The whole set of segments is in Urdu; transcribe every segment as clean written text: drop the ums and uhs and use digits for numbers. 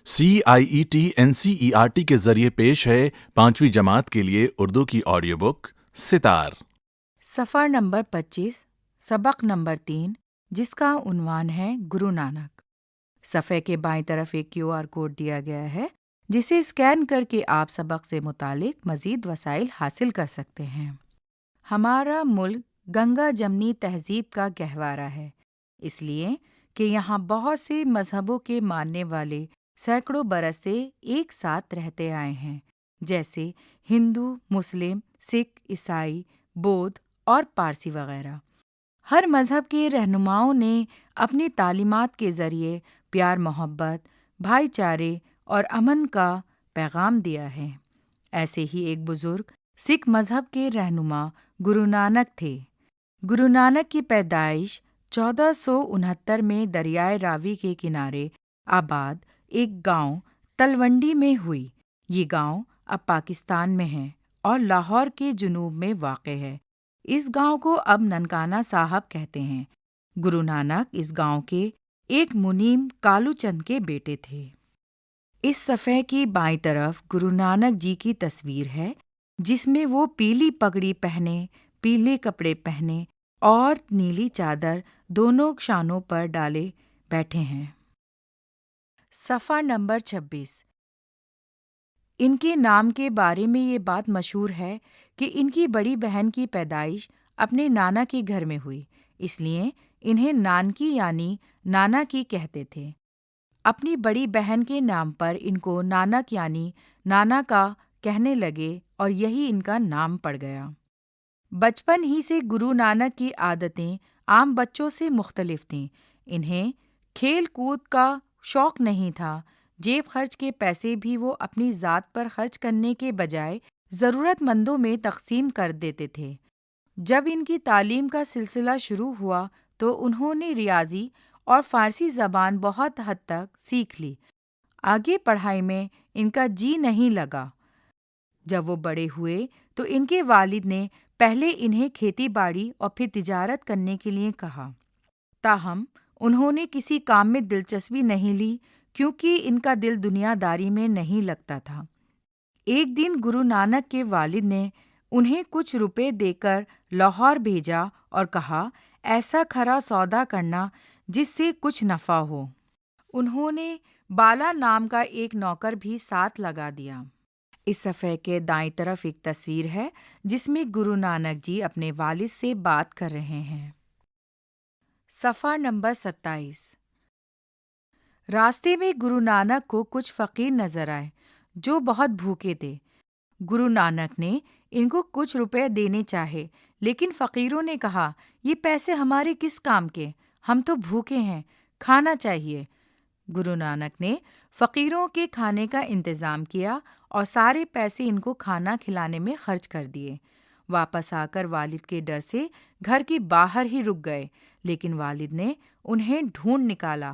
CIET NCERT کے ذریعے پیش ہے 5ویں جماعت کے لیے اردو کی آڈیو بک ستار۔ صفحہ نمبر 25، سبق نمبر 3، جس کا عنوان ہے گرو نانک۔ صفحے کے بائیں طرف ایک QR کوڈ دیا گیا ہے جسے اسکین کر کے آپ سبق سے متعلق مزید وسائل حاصل کر سکتے ہیں۔ ہمارا ملک گنگا جمنی تہذیب کا گہوارہ ہے، اس لیے کہ یہاں بہت سے مذہبوں کے ماننے والے سینکڑوں برس سے ایک ساتھ رہتے آئے ہیں، جیسے ہندو، مسلم، سکھ، عیسائی، بودھ اور پارسی وغیرہ۔ ہر مذہب کے رہنماؤں نے اپنی تعلیمات کے ذریعے پیار، محبت، بھائی چارے اور امن کا پیغام دیا ہے۔ ایسے ہی ایک بزرگ سکھ مذہب کے رہنما گرو نانک تھے۔ گرو نانک کی پیدائش 1469 میں دریائے راوی کے کنارے آباد ایک گاؤں تلونڈی میں ہوئی۔ یہ گاؤں اب پاکستان میں ہے اور لاہور کے جنوب میں واقع ہے۔ اس گاؤں کو اب ننکانہ صاحب کہتے ہیں۔ گرو نانک اس گاؤں کے ایک منیم کالو چند کے بیٹے تھے۔ اس صفحے کی بائیں طرف گرو نانک جی کی تصویر ہے جس میں وہ پیلی پگڑی پہنے، پیلے کپڑے پہنے اور نیلی چادر دونوں شانوں پر ڈالے بیٹھے ہیں۔ صفحہ نمبر 26۔ ان کے نام کے بارے میں یہ بات مشہور ہے کہ ان کی بڑی بہن کی پیدائش اپنے نانا کے گھر میں ہوئی، اس لیے انہیں نانکی یعنی نانا کی کہتے تھے۔ اپنی بڑی بہن کے نام پر ان کو نانک یعنی نانا کا کہنے لگے اور یہی ان کا نام پڑ گیا۔ بچپن ہی سے گرو نانک کی عادتیں عام بچوں سے مختلف تھیں۔ انہیں کھیل کود کا شوق نہیں تھا۔ جیب خرچ کے پیسے بھی وہ اپنی ذات پر خرچ کرنے کے بجائے ضرورت مندوں میں تقسیم کر دیتے تھے۔ جب ان کی تعلیم کا سلسلہ شروع ہوا تو انہوں نے ریاضی اور فارسی زبان بہت حد تک سیکھ لی۔ آگے پڑھائی میں ان کا جی نہیں لگا۔ جب وہ بڑے ہوئے تو ان کے والد نے پہلے انہیں کھیتی باڑی اور پھر تجارت کرنے کے لیے کہا، تاہم انہوں نے کسی کام میں دلچسپی نہیں لی کیونکہ ان کا دل دنیا داری میں نہیں لگتا تھا۔ ایک دن گرو نانک کے والد نے انہیں کچھ روپے دے کر لاہور بھیجا اور کہا، ایسا کھرا سودا کرنا جس سے کچھ نفع ہو۔ انہوں نے بالا نام کا ایک نوکر بھی ساتھ لگا دیا۔ اس صفحے کے دائیں طرف ایک تصویر ہے جس میں گرو نانک جی اپنے والد سے بات کر رہے ہیں۔ صفحہ نمبر 27۔ راستے میں گرو نانک کو کچھ فقیر نظر آئے جو بہت بھوکے تھے۔ گرو نانک نے ان کو کچھ روپے دینے چاہے لیکن فقیروں نے کہا، یہ پیسے ہمارے کس کام کے؟ ہم تو بھوکے ہیں، کھانا چاہیے۔ گرو نانک نے فقیروں کے کھانے کا انتظام کیا اور سارے پیسے ان کو کھانا کھلانے میں خرچ کر دیے۔ واپس آ کر والد کے ڈر سے گھر کے باہر ہی رک گئے، لیکن والد نے انہیں ڈھونڈ نکالا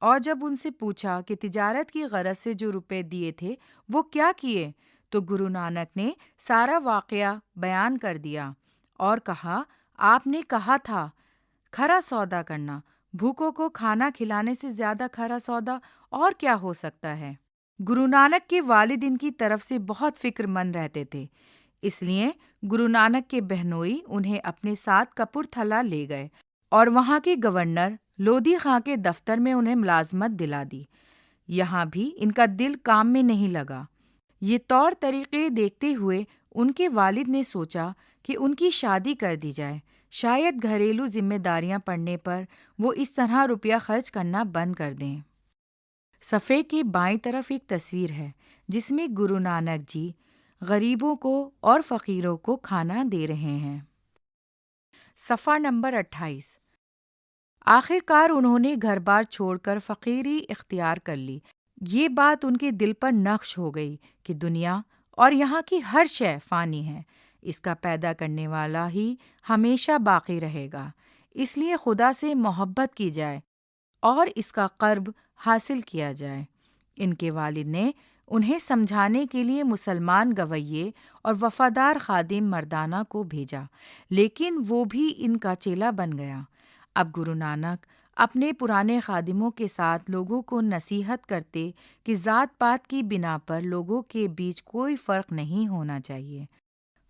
اور جب ان سے پوچھا کہ تجارت کی غرض سے جو روپے دیے تھے وہ کیا کیے، تو گرو نانک نے سارا واقعہ بیان کر دیا اور کہا، آپ نے کہا تھا کھرا سودا کرنا، بھوکوں کو کھانا کھلانے سے زیادہ کھرا سودا اور کیا ہو سکتا ہے؟ گرو نانک کے والد ان کی طرف سے بہت فکر مند رہتے تھے، اس لیے گرو نانک کے بہنوئی انہیں اپنے ساتھ کپورتھلا لے گئے اور وہاں کے گورنر لودھی خاں کے دفتر میں انہیں ملازمت دلا دی۔ یہاں بھی ان کا دل کام میں نہیں لگا۔ یہ طور طریقے دیکھتے ہوئے ان کے والد نے سوچا کہ ان کی شادی کر دی جائے، شاید گھریلو ذمہ داریاں پڑنے پر وہ اس طرح روپیہ خرچ کرنا بند کر دیں۔ صفحے کے بائیں طرف ایک تصویر ہے جس میں گرو نانک جی غریبوں کو اور فقیروں کو کھانا دے رہے ہیں۔ صفحہ نمبر 28۔ آخر کار انہوں نے گھر بار چھوڑ کر فقیری اختیار کر لی۔ یہ بات ان کے دل پر نقش ہو گئی کہ دنیا اور یہاں کی ہر شے فانی ہے، اس کا پیدا کرنے والا ہی ہمیشہ باقی رہے گا، اس لیے خدا سے محبت کی جائے اور اس کا قرب حاصل کیا جائے۔ ان کے والد نے انہیں سمجھانے کے لیے مسلمان گویے اور وفادار خادم مردانہ کو بھیجا، لیکن وہ بھی ان کا چیلا بن گیا۔ اب گرو نانک اپنے پرانے خادموں کے ساتھ لوگوں کو نصیحت کرتے کہ ذات پات کی بنا پر لوگوں کے بیچ کوئی فرق نہیں ہونا چاہیے۔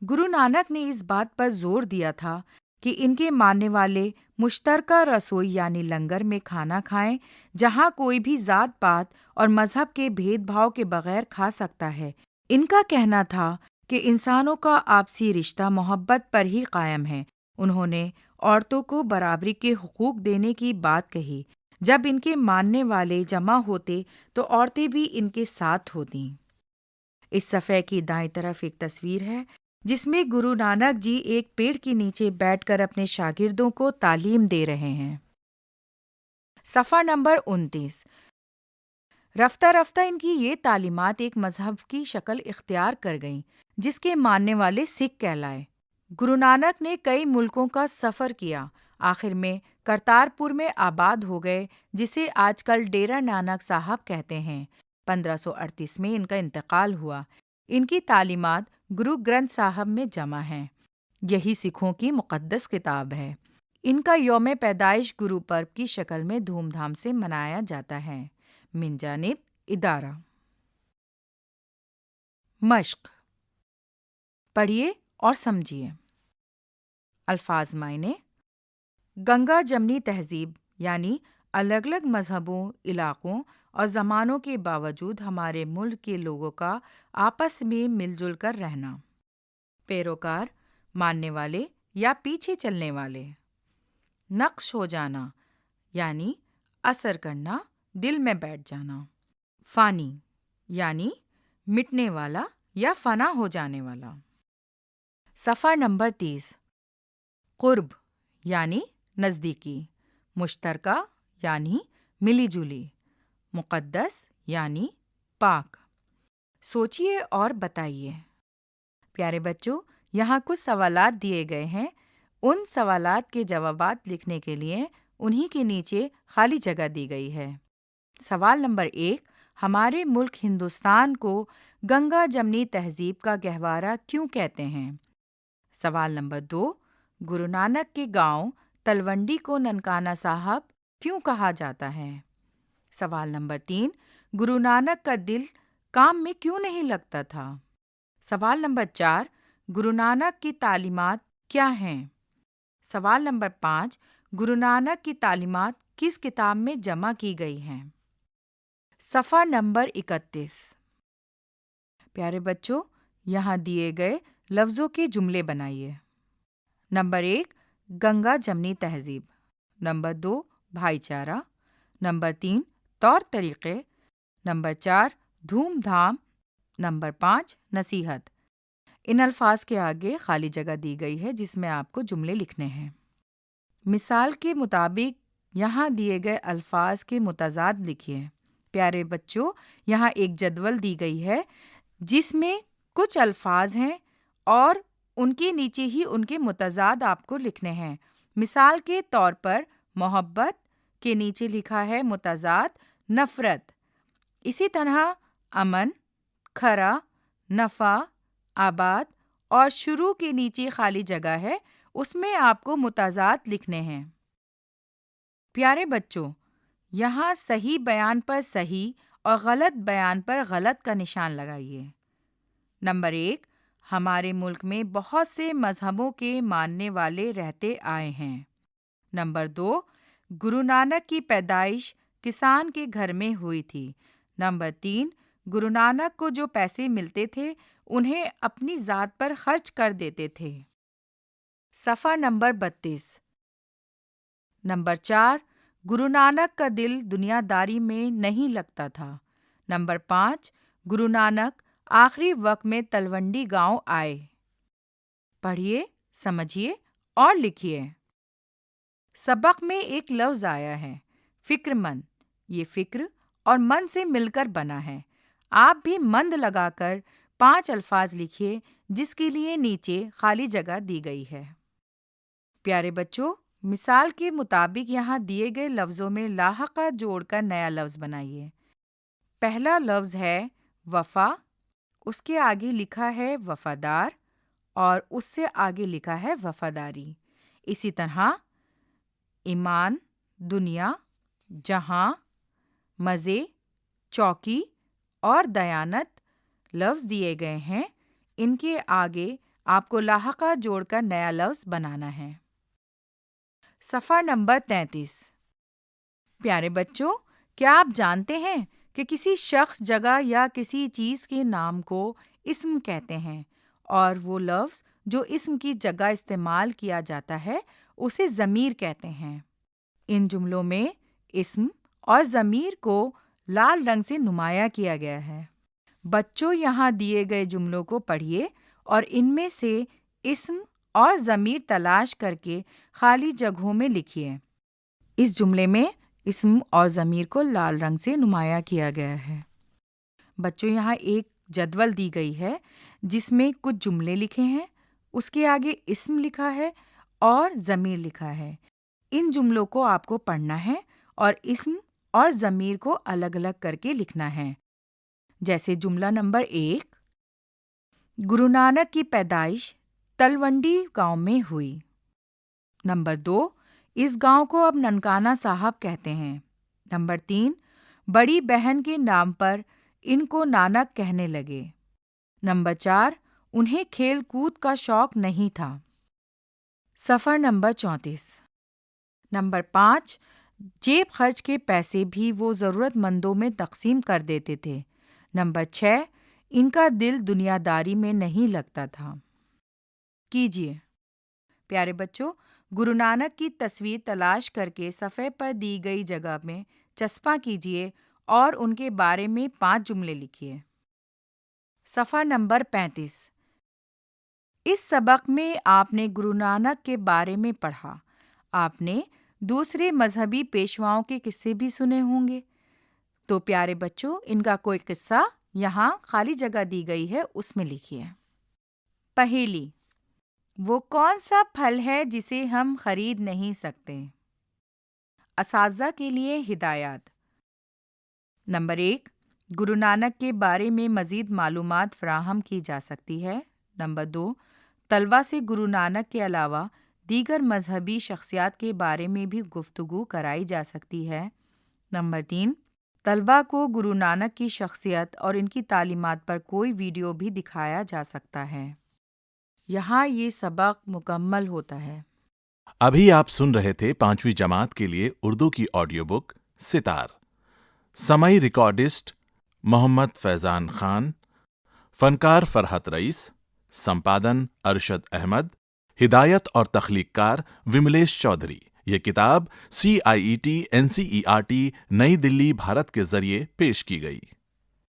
گرو نانک نے اس بات پر زور دیا تھا کہ ان کے ماننے والے مشترکہ رسوئی یعنی لنگر میں کھانا کھائیں، جہاں کوئی بھی ذات پات اور مذہب کے بھید بھاؤ کے بغیر کھا سکتا ہے۔ ان کا کہنا تھا کہ انسانوں کا آپسی رشتہ محبت پر ہی قائم ہے۔ انہوں نے عورتوں کو برابری کے حقوق دینے کی بات کہی۔ جب ان کے ماننے والے جمع ہوتے تو عورتیں بھی ان کے ساتھ ہوتیں۔ اس صفحے کی دائیں طرف ایک تصویر ہے جس میں گرو نانک جی ایک پیڑ کے نیچے بیٹھ کر اپنے شاگردوں کو تعلیم دے رہے ہیں۔ صفحہ نمبر 29۔ رفتہ رفتہ ان کی یہ تعلیمات ایک مذہب کی شکل اختیار کر گئیں جس کے ماننے والے سکھ کہلائے۔ گرو نانک نے کئی ملکوں کا سفر کیا، آخر میں کرتارپور میں آباد ہو گئے، جسے آج کل ڈیرہ نانک صاحب کہتے ہیں۔ 1538 میں ان کا انتقال ہوا۔ ان کی تعلیمات گرو گرنتھ صاحب میں جمع ہیں۔ یہی سکھوں کی مقدس کتاب ہے۔ ان کا یوم پیدائش گرو پرب کی شکل میں دھوم دھام سے منایا جاتا ہے۔ من جانب ادارہ۔ مشق پڑھیے اور سمجھیے۔ الفاظ معنی: گنگا جمنی تہذیب یعنی الگ الگ مذہبوں، علاقوں اور زمانوں کے باوجود ہمارے ملک کے لوگوں کا آپس میں مل جل کر رہنا۔ پیروکار، ماننے والے یا پیچھے چلنے والے۔ نقش ہو جانا یعنی اثر کرنا، دل میں بیٹھ جانا۔ فانی یعنی مٹنے والا یا فنا ہو جانے والا۔ صفحہ نمبر 30۔ قرب یعنی نزدیکی، مشترکہ یعنی ملی جلی، مقدس یعنی پاک۔ سوچئے اور بتائیے۔ پیارے بچوں، یہاں کچھ سوالات دیے گئے ہیں۔ ان سوالات کے جوابات لکھنے کے لیے انہی کے نیچے خالی جگہ دی گئی ہے۔ سوال نمبر 1، ہمارے ملک ہندوستان کو گنگا جمنی تہذیب کا گہوارہ کیوں کہتے ہیں؟ سوال نمبر 2، گرو نانک کے گاؤں تلونڈی کو ننکانہ صاحب کیوں کہا جاتا ہے؟ سوال نمبر 3، گرو نانک کا دل کام میں کیوں نہیں لگتا تھا؟ سوال نمبر 4، گرو نانک کی تعلیمات کیا ہیں؟ سوال نمبر 5، گرو نانک کی تعلیمات کس کتاب میں جمع کی گئی ہیں؟ صفحہ نمبر 31۔ پیارے بچوں، یہاں دیے گئے لفظوں کے جملے بنائیے۔ نمبر 1، گنگا جمنی تہذیب۔ نمبر 2، بھائی چارہ۔ نمبر 3، طور طریقے۔ نمبر 4، دھوم دھام۔ نمبر 5، نصیحت۔ ان الفاظ کے آگے خالی جگہ دی گئی ہے جس میں آپ کو جملے لکھنے ہیں۔ مثال کے مطابق یہاں دیے گئے الفاظ کے متضاد لکھیے۔ پیارے بچوں، یہاں ایک جدول دی گئی ہے جس میں کچھ الفاظ ہیں اور ان کے نیچے ہی ان کے متضاد آپ کو لکھنے ہیں۔ مثال کے طور پر محبت کے نیچے لکھا ہے متضاد نفرت۔ اسی طرح امن، کھرا، نفع، آباد اور شروع کے نیچے خالی جگہ ہے، اس میں آپ کو متضاد لکھنے ہیں۔ پیارے بچوں، یہاں صحیح بیان پر صحیح اور غلط بیان پر غلط کا نشان لگائیے۔ نمبر 1، ہمارے ملک میں بہت سے مذہبوں کے ماننے والے رہتے آئے ہیں۔ نمبر 2، گرو نانک کی پیدائش کسان کے گھر میں ہوئی تھی۔ نمبر 3، گرو نانک کو جو پیسے ملتے تھے انہیں اپنی ذات پر خرچ کر دیتے تھے۔ صفحہ نمبر 32۔ نمبر 4، گرو نانک کا دل دنیا داری میں نہیں لگتا تھا۔ نمبر 5، گرو نانک آخری وقت میں تلونڈی گاؤں آئے۔ پڑھیے، سمجھیے اور لکھیے۔ سبق میں ایک لفظ آیا ہے، فکر مند۔ یہ فکر اور من سے مل کر بنا ہے۔ آپ بھی مند لگا کر 5 الفاظ لکھیے جس کے لیے نیچے خالی جگہ دی گئی ہے۔ پیارے بچوں، مثال کے مطابق یہاں دیے گئے لفظوں میں لاحقہ جوڑ کر نیا لفظ بنائیے۔ پہلا لفظ ہے وفا، اس کے آگے لکھا ہے وفادار اور اس سے آگے لکھا ہے وفاداری۔ اسی طرح ایمان، دنیا، جہاں، مزے، چوکی اور دیانت لفظ دیے گئے ہیں، ان کے آگے آپ کو لاحقہ جوڑ کر نیا لفظ بنانا ہے۔ صفحہ نمبر 33۔ پیارے بچوں، کیا آپ جانتے ہیں کہ کسی شخص، جگہ یا کسی چیز کے نام کو اسم کہتے ہیں، اور وہ لفظ جو اسم کی جگہ استعمال کیا جاتا ہے اسے ضمیر کہتے ہیں۔ ان جملوں میں اسم اور ضمیر کو لال رنگ سے نمایاں کیا گیا ہے۔ بچوں، یہاں دیے گئے جملوں کو پڑھیے اور ان میں سے اسم اور ضمیر تلاش کر کے خالی جگہوں میں لکھیے۔ اس جملے میں اسم اور ضمیر کو لال رنگ سے نمایاں کیا گیا ہے۔ بچوں، یہاں ایک جدول دی گئی ہے جس میں کچھ جملے لکھے ہیں، اس کے آگے اسم لکھا ہے اور ضمیر لکھا ہے۔ ان جملوں کو آپ کو پڑھنا ہے اور اسم اور ضمیر کو الگ الگ کر کے لکھنا ہے۔ جیسے جملہ نمبر 1، گرو نانک کی پیدائش تلونڈی گاؤں میں ہوئی۔ نمبر 2، اس گاؤں کو اب ننکانہ صاحب کہتے ہیں۔ نمبر 3، بڑی بہن کے نام پر ان کو نانک کہنے لگے۔ نمبر 4، انہیں کھیل کود کا شوق نہیں تھا۔ صفحہ نمبر 34۔ نمبر 5، جیب خرچ کے پیسے بھی وہ ضرورت مندوں میں تقسیم کر دیتے تھے۔ نمبر 6، ان کا دل دنیا داری میں نہیں لگتا تھا۔ کیجیے۔ پیارے بچوں، گرو نانک کی تصویر تلاش کر کے صفحے پر دی گئی جگہ میں چسپاں کیجیے اور ان کے بارے میں 5 جملے لکھیے۔ صفحہ نمبر 35۔ اس سبق میں آپ نے گرو نانک کے بارے میں پڑھا۔ آپ نے دوسرے مذہبی پیشواؤں کے قصے بھی سنے ہوں گے۔ تو پیارے بچوں، ان کا کوئی قصہ یہاں خالی جگہ دی گئی ہے، اس میں لکھیے۔ پہیلی، وہ کون سا پھل ہے جسے ہم خرید نہیں سکتے؟ اساتذہ کے لیے ہدایات۔ نمبر 1، گرو نانک کے بارے میں مزید معلومات فراہم کی جا سکتی ہے۔ نمبر 2، طلبہ سے گرو نانک کے علاوہ دیگر مذہبی شخصیات کے بارے میں بھی گفتگو کرائی جا سکتی ہے۔ نمبر 3، طلبہ کو گرو نانک کی شخصیت اور ان کی تعلیمات پر کوئی ویڈیو بھی دکھایا جا سکتا ہے۔ یہاں یہ سبق مکمل ہوتا ہے۔ ابھی آپ سن رہے تھے 5ویں جماعت کے لیے اردو کی آڈیو بک ستار۔ سماعی ریکارڈسٹ محمد فیضان خان، فنکار فرحت رئیس، سمپادن ارشد احمد، ہدایت اور تخلیق کار وملیش چودھری۔ یہ کتاب CIET NCERT نئی دلی، بھارت کے ذریعے پیش کی گئی۔